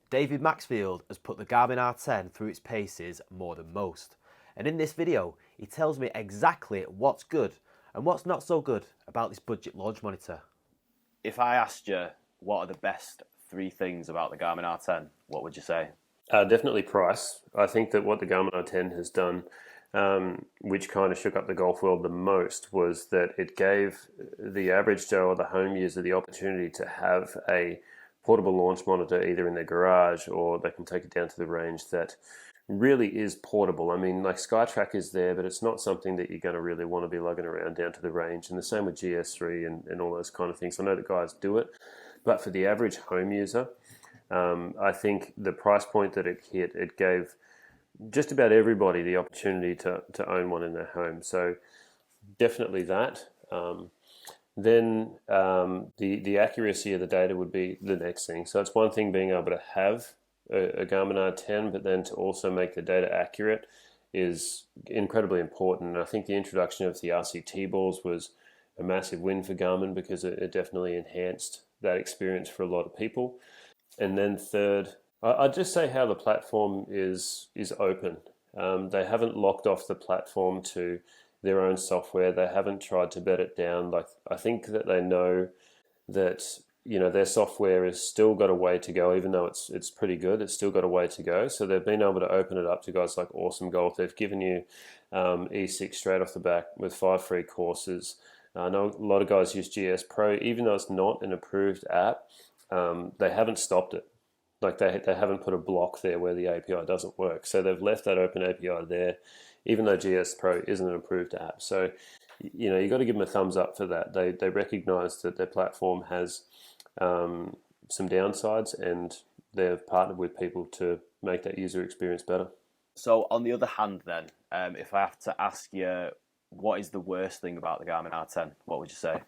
David Maxfield has put the Garmin R10 through its paces more than most. And in this video, he tells me exactly what's good and what's not so good about this budget launch monitor. If I asked you what are the best three things about the Garmin R10, what would you say? Definitely price. I think that what the Garmin R10 has done, which kind of shook up the golf world the most, was that it gave the average Joe or the home user the opportunity to have a portable launch monitor either in their garage or they can take it down to the range that really is portable. I mean, like SkyTrack is there, but it's not something that you're going to really want to be lugging around down to the range. And the same with GS3 and all those kind of things. I know that guys do it, but for the average home user, I think the price point that it hit, it gave just about everybody the opportunity to own one in their home. So definitely that. The accuracy of the data would be the next thing. So it's one thing being able to have a Garmin R10, but then to also make the data accurate is incredibly important. And I think the introduction of the RCT balls was a massive win for Garmin because it definitely enhanced that experience for a lot of people. And then third, I'd just say how the platform is open. They haven't locked off the platform to their own software. They haven't tried to bed it down. Like, I think that they know that, you know, their software has still got a way to go, even though it's pretty good. It's still got a way to go. So they've been able to open it up to guys like Awesome Golf. They've given you E6 straight off the back with 5 free courses. I know a lot of guys use GS Pro, even though it's not an approved app. They haven't stopped it. Like they haven't put a block there where the API doesn't work. So they've left that open API there, even though GS Pro isn't an approved app. So, you know, you got to give them a thumbs up for that. They recognize that their platform has some downsides, and they've partnered with people to make that user experience better. So on the other hand then, if I have to ask you what is the worst thing about the Garmin R10, what would you say?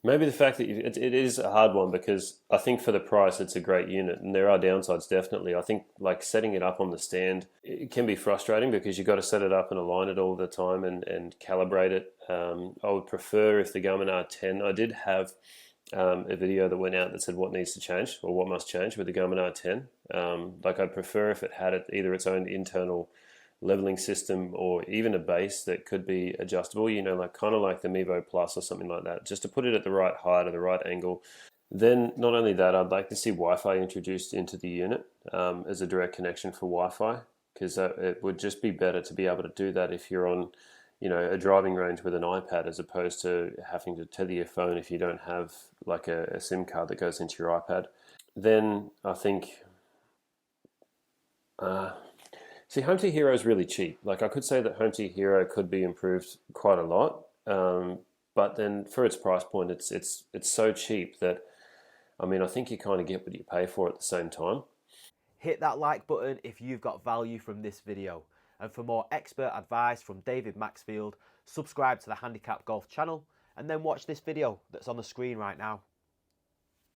Maybe the fact that it is a hard one, because I think for the price it's a great unit, and there are downsides definitely. I think like setting it up on the stand, it can be frustrating because you've got to set it up and align it all the time and calibrate it. I would prefer if the Garmin R10, I did have a video that went out that said what needs to change or what must change with the Garmin R10. Like I'd prefer if it had either its own internal leveling system or even a base that could be adjustable, you know, like kind of like the Mevo Plus or something like that, just to put it at the right height or the right angle. Then not only that, I'd like to see Wi-Fi introduced into the unit as a direct connection for Wi-Fi, because it would just be better to be able to do that if you're on, you know, a driving range with an iPad, as opposed to having to tether your phone if you don't have like a SIM card that goes into your iPad. Then I think see, Home to Hero is really cheap. Like I could say that Home to Hero could be improved quite a lot, but then for its price point, it's so cheap that, I mean, I think you kind of get what you pay for at the same time. Hit that like button if you've got value from this video. And for more expert advice from David Maxfield, subscribe to the Handicap Golf channel and then watch this video that's on the screen right now.